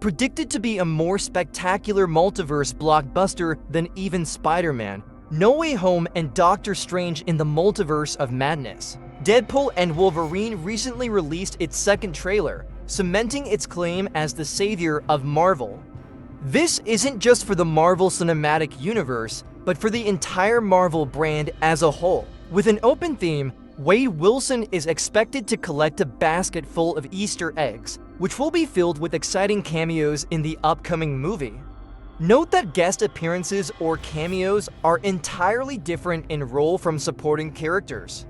predicted to be a more spectacular multiverse blockbuster than even Spider-Man, No Way Home, and Doctor Strange in the Multiverse of Madness. Deadpool and Wolverine recently released its second trailer, cementing its claim as the savior of Marvel. This isn't just for the Marvel Cinematic Universe, but for the entire Marvel brand as a whole. With an open theme, Wade Wilson is expected to collect a basket full of Easter eggs, which will be filled with exciting cameos in the upcoming movie. Note that guest appearances or cameos are entirely different in role from supporting characters.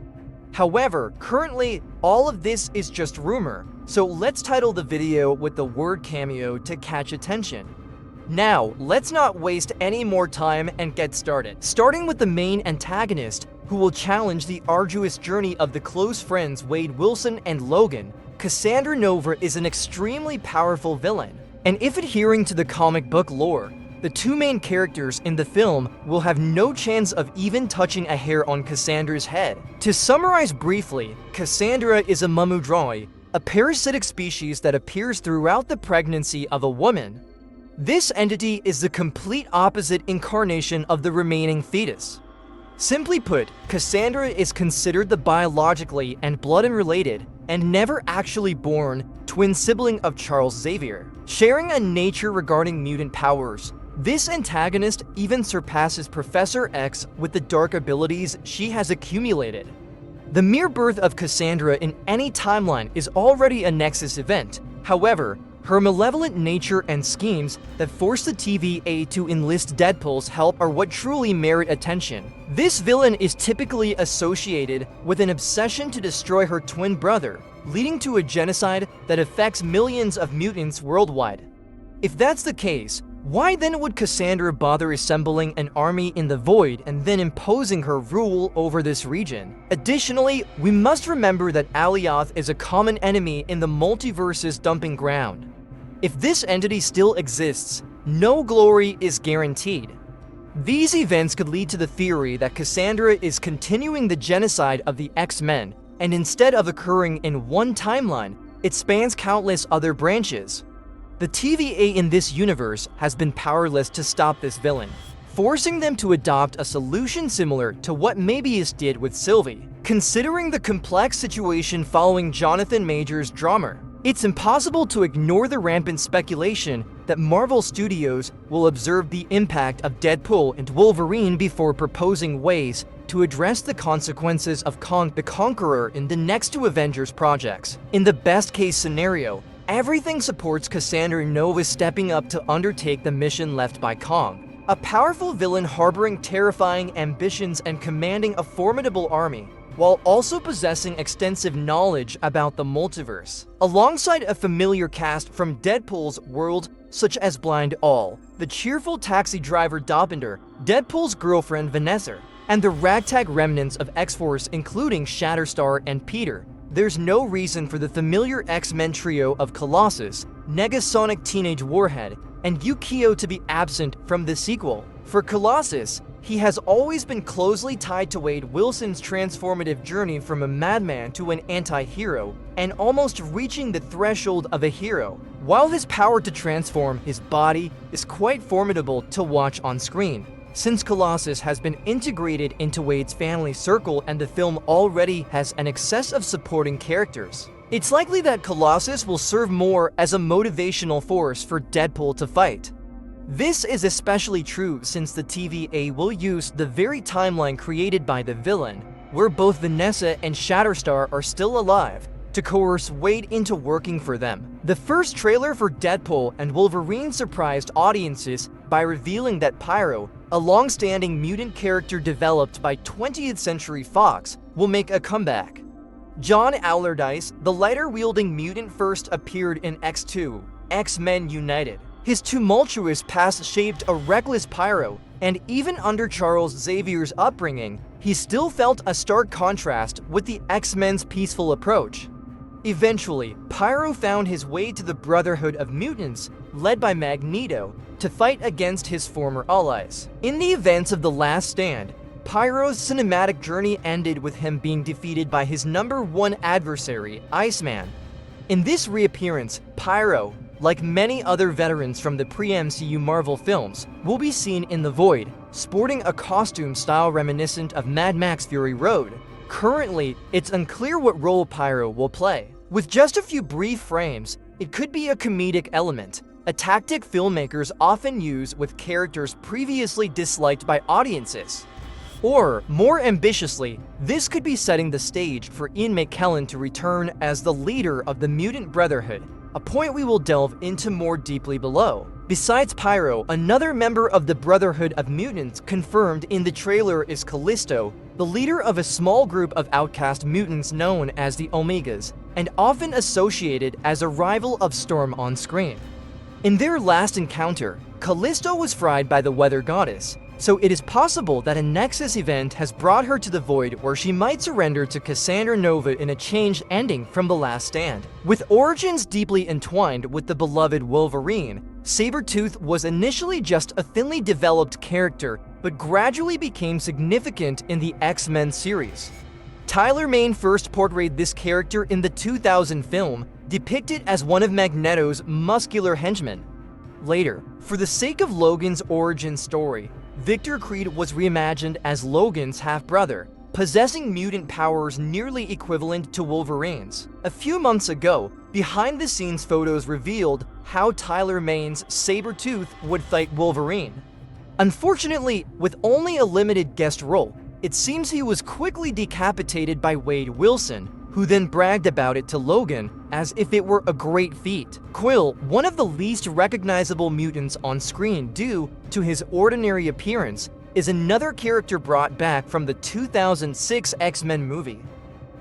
However, currently, all of this is just rumor, so let's title the video with the word cameo to catch attention. Now, let's not waste any more time and get started. Starting with the main antagonist, who will challenge the arduous journey of the close friends Wade Wilson and Logan, Cassandra Nova is an extremely powerful villain. And if adhering to the comic book lore, the two main characters in the film will have no chance of even touching a hair on Cassandra's head. To summarize briefly, Cassandra is a Mamudroi, a parasitic species that appears throughout the pregnancy of a woman. This entity is the complete opposite incarnation of the remaining fetus. Simply put, Cassandra is considered the biologically and blood-related and never actually born twin sibling of Charles Xavier. Sharing a nature regarding mutant powers, this antagonist even surpasses Professor X with the dark abilities she has accumulated. The mere birth of Cassandra in any timeline is already a Nexus event. However, her malevolent nature and schemes that force the TVA to enlist Deadpool's help are what truly merit attention. This villain is typically associated with an obsession to destroy her twin brother, leading to a genocide that affects millions of mutants worldwide. If that's the case, why then would Cassandra bother assembling an army in the void and then imposing her rule over this region? Additionally, we must remember that Alioth is a common enemy in the multiverse's dumping ground. If this entity still exists, no glory is guaranteed. These events could lead to the theory that Cassandra is continuing the genocide of the X-Men, and instead of occurring in one timeline, it spans countless other branches. The TVA in this universe has been powerless to stop this villain, forcing them to adopt a solution similar to what Mobius did with Sylvie. Considering the complex situation following Jonathan Majors' drama, it's impossible to ignore the rampant speculation that Marvel Studios will observe the impact of Deadpool and Wolverine before proposing ways to address the consequences of Kong the Conqueror in the next two Avengers projects. In the best-case scenario, everything supports Cassandra Nova stepping up to undertake the mission left by Kong, a powerful villain harboring terrifying ambitions and commanding a formidable army, while also possessing extensive knowledge about the multiverse. Alongside a familiar cast from Deadpool's world such as Blind All, the cheerful taxi driver Dopinder, Deadpool's girlfriend Vanessa, and the ragtag remnants of X-Force including Shatterstar and Peter, there's no reason for the familiar X-Men trio of Colossus, Negasonic Teenage Warhead, and Yukio to be absent from the sequel. For Colossus, he has always been closely tied to Wade Wilson's transformative journey from a madman to an anti-hero, and almost reaching the threshold of a hero. While his power to transform his body is quite formidable to watch on screen, since Colossus has been integrated into Wade's family circle and the film already has an excess of supporting characters, it's likely that Colossus will serve more as a motivational force for Deadpool to fight. This is especially true since the TVA will use the very timeline created by the villain, where both Vanessa and Shatterstar are still alive, to coerce Wade into working for them. The first trailer for Deadpool and Wolverine surprised audiences by revealing that Pyro, a long-standing mutant character developed by 20th Century Fox, will make a comeback. John Allardyce, the lighter-wielding mutant, first appeared in X2, X-Men United. His tumultuous past shaped a reckless Pyro, and even under Charles Xavier's upbringing, he still felt a stark contrast with the X-Men's peaceful approach. Eventually, Pyro found his way to the Brotherhood of Mutants, led by Magneto, to fight against his former allies. In the events of The Last Stand, Pyro's cinematic journey ended with him being defeated by his #1 adversary, Iceman. In this reappearance, Pyro, like many other veterans from the pre-MCU Marvel films, will be seen in the Void, sporting a costume style reminiscent of Mad Max Fury Road. Currently, it's unclear what role Pyro will play. With just a few brief frames, it could be a comedic element, a tactic filmmakers often use with characters previously disliked by audiences. Or, more ambitiously, this could be setting the stage for Ian McKellen to return as the leader of the Mutant Brotherhood, a point we will delve into more deeply below. Besides Pyro, another member of the Brotherhood of Mutants confirmed in the trailer is Callisto, the leader of a small group of outcast mutants known as the Omegas, and often associated as a rival of Storm on screen. In their last encounter, Callisto was fried by the Weather Goddess, so it is possible that a Nexus event has brought her to the Void where she might surrender to Cassandra Nova in a changed ending from The Last Stand. With origins deeply entwined with the beloved Wolverine, Sabretooth was initially just a thinly developed character, but gradually became significant in the X-Men series. Tyler Mane first portrayed this character in the 2000 film, depicted as one of Magneto's muscular henchmen. Later, for the sake of Logan's origin story, Victor Creed was reimagined as Logan's half-brother, possessing mutant powers nearly equivalent to Wolverine's. A few months ago, behind-the-scenes photos revealed how Tyler Mane's Sabretooth would fight Wolverine. Unfortunately, with only a limited guest role, it seems he was quickly decapitated by Wade Wilson, who then bragged about it to Logan as if it were a great feat. Quill, one of the least recognizable mutants on screen due to his ordinary appearance, is another character brought back from the 2006 X-Men movie.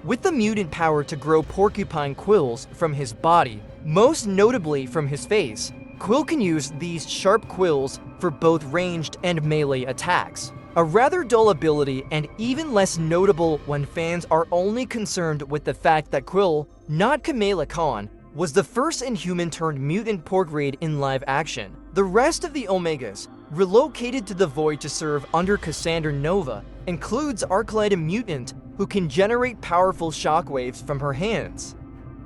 With the mutant power to grow porcupine quills from his body, most notably from his face, Quill can use these sharp quills for both ranged and melee attacks. A rather dull ability and even less notable when fans are only concerned with the fact that Quill, not Kamala Khan, was the first Inhuman-turned-mutant portrayed in live action. The rest of the Omegas, relocated to the Void to serve under Cassandra Nova, includes Arclight Mutant, who can generate powerful shockwaves from her hands.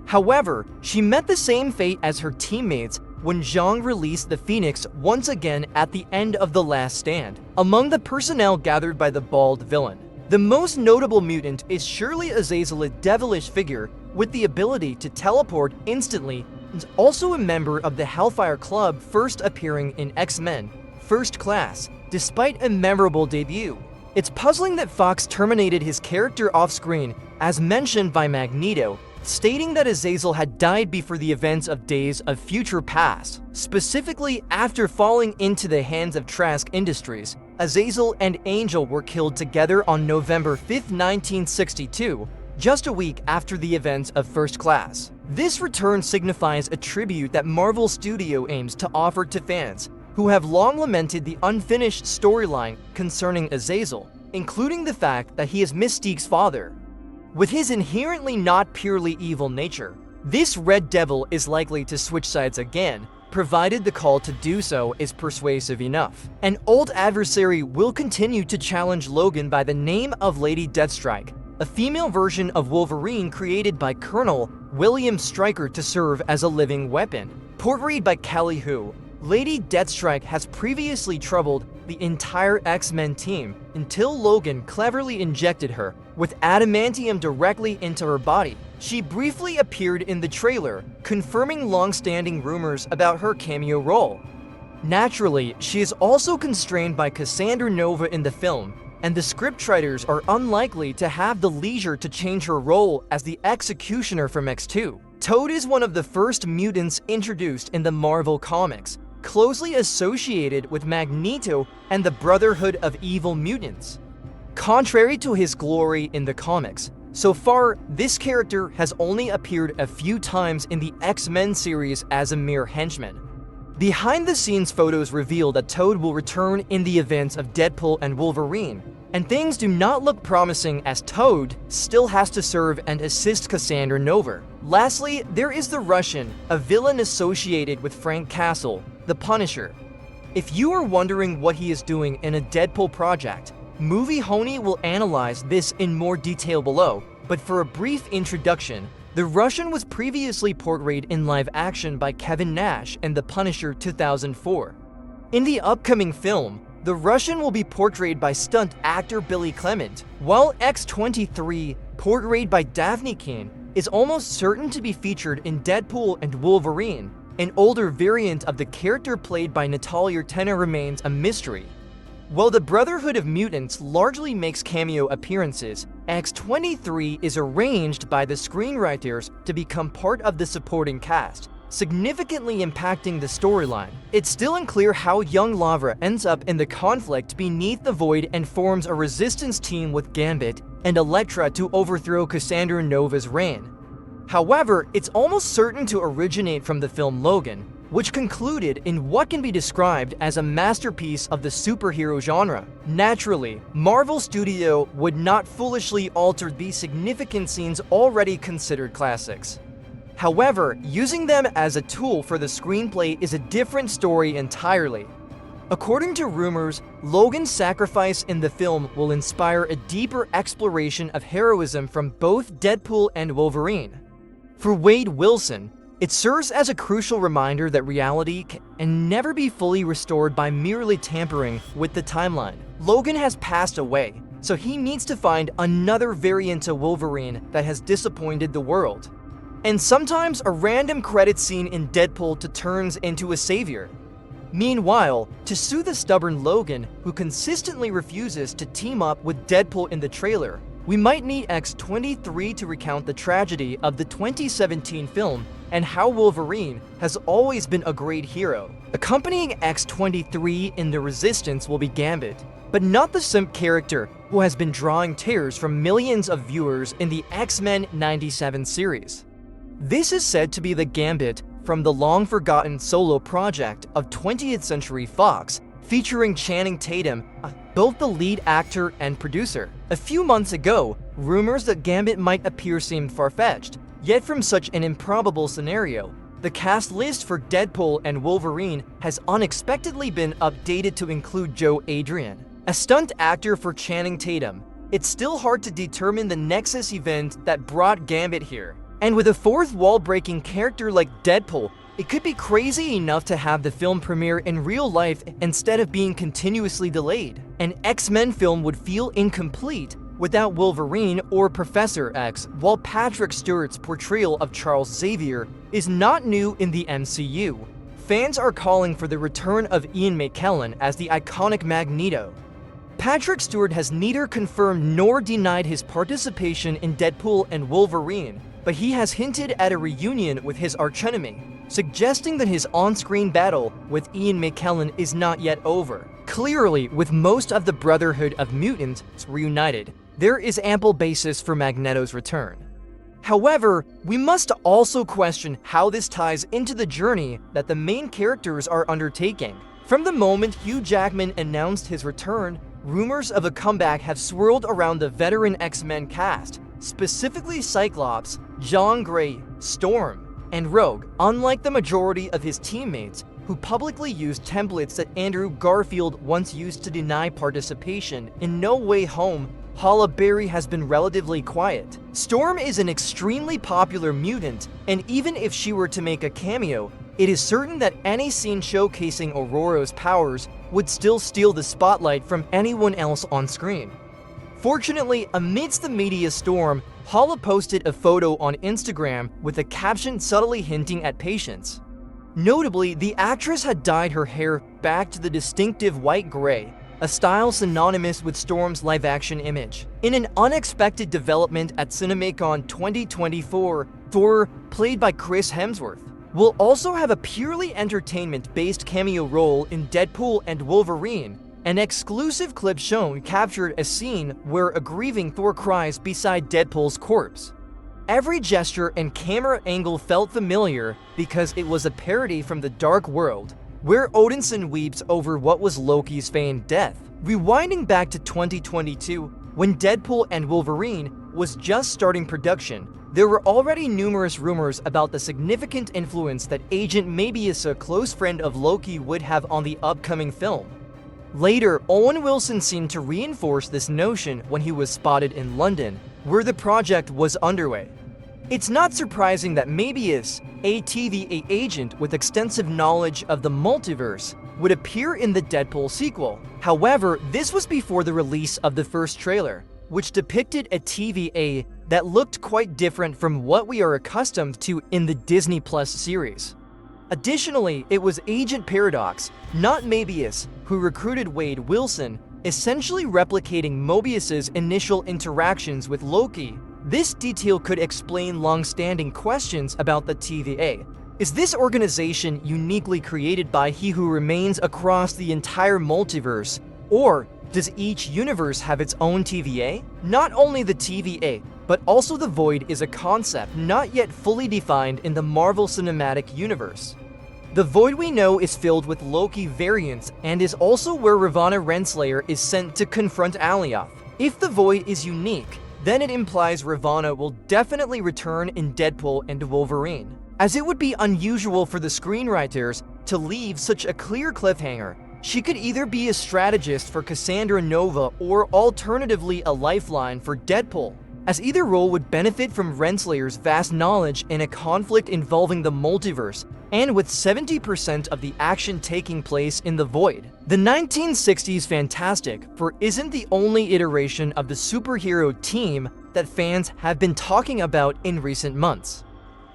However, she met the same fate as her teammates when Zhang released the Phoenix once again at the end of The Last Stand, among the personnel gathered by the bald villain. The most notable mutant is surely Azazel, a devilish figure with the ability to teleport instantly, and also a member of the Hellfire Club first appearing in X-Men First Class, despite a memorable debut. It's puzzling that Fox terminated his character off-screen, as mentioned by Magneto, stating that Azazel had died before the events of Days of Future Past. Specifically, after falling into the hands of Trask Industries, Azazel and Angel were killed together on November 5, 1962, just a week after the events of First Class. This return signifies a tribute that Marvel Studio aims to offer to fans who have long lamented the unfinished storyline concerning Azazel, including the fact that he is Mystique's father. With his inherently not purely evil nature, this Red Devil is likely to switch sides again, provided the call to do so is persuasive enough. An old adversary will continue to challenge Logan by the name of Lady Deathstrike, a female version of Wolverine created by Colonel William Stryker to serve as a living weapon. Portrayed by Kelly Hu, Lady Deathstrike has previously troubled the entire X-Men team until Logan cleverly injected her with adamantium directly into her body. She briefly appeared in the trailer, confirming long-standing rumors about her cameo role. Naturally, she is also constrained by Cassandra Nova in the film, and the scriptwriters are unlikely to have the leisure to change her role as the Executioner from X2. Toad is one of the first mutants introduced in the Marvel Comics, closely associated with Magneto and the Brotherhood of Evil Mutants. Contrary to his glory in the comics, so far, this character has only appeared a few times in the X-Men series as a mere henchman. Behind-the-scenes photos reveal that Toad will return in the events of Deadpool and Wolverine, and things do not look promising as Toad still has to serve and assist Cassandra Nova. Lastly, there is the Russian, a villain associated with Frank Castle, the Punisher. If you are wondering what he is doing in a Deadpool project, Movie Honey will analyze this in more detail below, but for a brief introduction, The Russian was previously portrayed in live action by Kevin Nash in The Punisher 2004. In the upcoming film, the Russian will be portrayed by stunt actor Billy Clement, while X-23, portrayed by Daphne Keane, is almost certain to be featured in Deadpool and Wolverine. An older variant of the character played by Natalia Tena remains a mystery. While the Brotherhood of Mutants largely makes cameo appearances, X-23 is arranged by the screenwriters to become part of the supporting cast, significantly impacting the storyline. It's still unclear how young Lavra ends up in the conflict beneath the Void and forms a resistance team with Gambit and Elektra to overthrow Cassandra Nova's reign. However, it's almost certain to originate from the film Logan, which concluded in what can be described as a masterpiece of the superhero genre. Naturally, Marvel Studio would not foolishly alter these significant scenes already considered classics. However, using them as a tool for the screenplay is a different story entirely. According to rumors, Logan's sacrifice in the film will inspire a deeper exploration of heroism from both Deadpool and Wolverine. For Wade Wilson, it serves as a crucial reminder that reality can never be fully restored by merely tampering with the timeline. Logan has passed away, so he needs to find another variant of Wolverine that has disappointed the world. And sometimes a random credit scene in Deadpool turns into a savior. Meanwhile, to soothe the stubborn Logan, who consistently refuses to team up with Deadpool in the trailer, we might need X-23 to recount the tragedy of the 2017 film and how Wolverine has always been a great hero. Accompanying X-23 in the Resistance will be Gambit, but not the simp character who has been drawing tears from millions of viewers in the X-Men '97 series. This is said to be the Gambit from the long-forgotten solo project of 20th Century Fox, featuring Channing Tatum, both the lead actor and producer. A few months ago, rumors that Gambit might appear seemed far-fetched, yet from such an improbable scenario, the cast list for Deadpool and Wolverine has unexpectedly been updated to include Joe Adrian, a stunt actor for Channing Tatum. It's still hard to determine the Nexus event that brought Gambit here. And with a fourth wall-breaking character like Deadpool, it could be crazy enough to have the film premiere in real life instead of being continuously delayed. An X-Men film would feel incomplete without Wolverine or Professor X, while Patrick Stewart's portrayal of Charles Xavier is not new in the MCU. Fans are calling for the return of Ian McKellen as the iconic Magneto. Patrick Stewart has neither confirmed nor denied his participation in Deadpool and Wolverine, but he has hinted at a reunion with his archenemy, suggesting that his on-screen battle with Ian McKellen is not yet over. Clearly, with most of the Brotherhood of Mutants reunited, there is ample basis for Magneto's return. However, we must also question how this ties into the journey that the main characters are undertaking. From the moment Hugh Jackman announced his return, rumors of a comeback have swirled around the veteran X-Men cast, specifically Cyclops, Jean Grey, Storm, and Rogue. Unlike the majority of his teammates, who publicly used templates that Andrew Garfield once used to deny participation in No Way Home, Halle Berry has been relatively quiet. Storm is an extremely popular mutant, and even if she were to make a cameo, it is certain that any scene showcasing Aurora's powers would still steal the spotlight from anyone else on screen. Fortunately, amidst the media storm, Halle posted a photo on Instagram with a caption subtly hinting at patience. Notably, the actress had dyed her hair back to the distinctive white gray, a style synonymous with Storm's live-action image. In an unexpected development at CinemaCon 2024, Thor, played by Chris Hemsworth, will also have a purely entertainment-based cameo role in Deadpool and Wolverine. An exclusive clip shown captured a scene where a grieving Thor cries beside Deadpool's corpse. Every gesture and camera angle felt familiar because it was a parody from The Dark World, where Odinson weeps over what was Loki's feigned death. Rewinding back to 2022, when Deadpool and Wolverine was just starting production, there were already numerous rumors about the significant influence that Agent Mobius, a close friend of Loki, would have on the upcoming film. Later, Owen Wilson seemed to reinforce this notion when he was spotted in London, where the project was underway. It's not surprising that Mobius, a TVA agent with extensive knowledge of the multiverse, would appear in the Deadpool sequel. However, this was before the release of the first trailer, which depicted a TVA that looked quite different from what we are accustomed to in the Disney Plus series. Additionally, it was Agent Paradox, not Mobius, who recruited Wade Wilson, essentially replicating Mobius's initial interactions with Loki. This detail could explain long-standing questions about the TVA. Is this organization uniquely created by He Who Remains across the entire multiverse? Or does each universe have its own TVA? Not only the TVA, but also the Void is a concept not yet fully defined in the Marvel Cinematic Universe. The Void we know is filled with Loki variants and is also where Ravonna Renslayer is sent to confront Alioth. If the Void is unique, then it implies Ravonna will definitely return in Deadpool and Wolverine, as it would be unusual for the screenwriters to leave such a clear cliffhanger. She could either be a strategist for Cassandra Nova or alternatively a lifeline for Deadpool, as either role would benefit from Renslayer's vast knowledge in a conflict involving the multiverse, and with 70% of the action taking place in the Void. The 1960s Fantastic Four isn't the only iteration of the superhero team that fans have been talking about in recent months.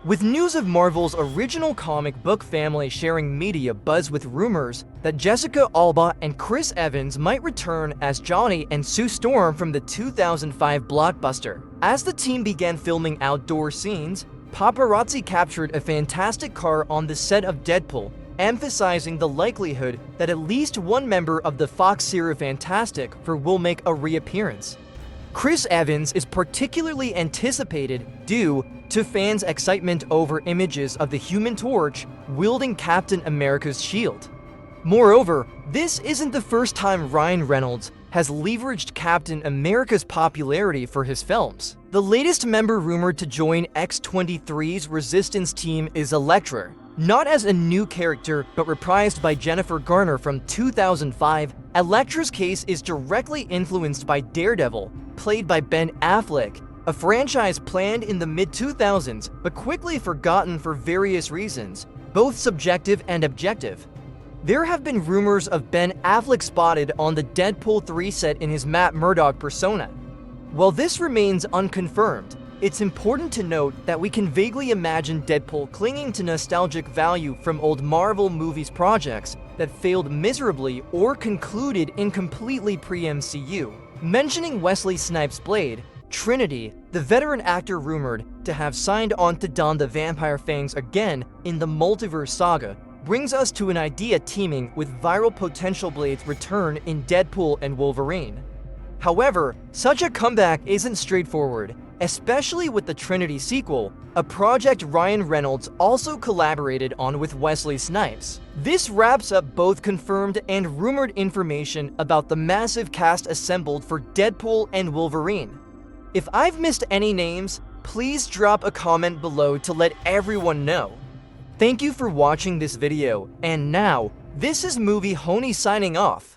With news of Marvel's original comic book family sharing media buzz with rumors that Jessica Alba and Chris Evans might return as Johnny and Sue Storm from the 2005 blockbuster. As the team began filming outdoor scenes, paparazzi captured a fantastic car on the set of Deadpool, emphasizing the likelihood that at least one member of the Fox series Fantastic Four will make a reappearance. Chris Evans is particularly anticipated due to fans' excitement over images of the Human Torch wielding Captain America's shield. Moreover, this isn't the first time Ryan Reynolds has leveraged Captain America's popularity for his films. The latest member rumored to join X-23's Resistance team is Elektra, not as a new character but reprised by Jennifer Garner from 2005. Elektra's case is directly influenced by Daredevil, played by Ben Affleck, a franchise planned in the mid-2000s but quickly forgotten for various reasons, both subjective and objective. There have been rumors of Ben Affleck spotted on the Deadpool 3 set in his Matt Murdock persona. While this remains unconfirmed, it's important to note that we can vaguely imagine Deadpool clinging to nostalgic value from old Marvel movies projects that failed miserably or concluded incompletely pre-MCU. Mentioning Wesley Snipes' Blade, Trinity, the veteran actor rumored to have signed on to don the vampire fangs again in the multiverse saga, brings us to an idea teeming with viral potential Blade's return in Deadpool and Wolverine. However, such a comeback isn't straightforward, especially with the Trinity sequel, a project Ryan Reynolds also collaborated on with Wesley Snipes. This wraps up both confirmed and rumored information about the massive cast assembled for Deadpool and Wolverine. If I've missed any names, please drop a comment below to let everyone know. Thank you for watching this video, and now, this is Movie Honey signing off.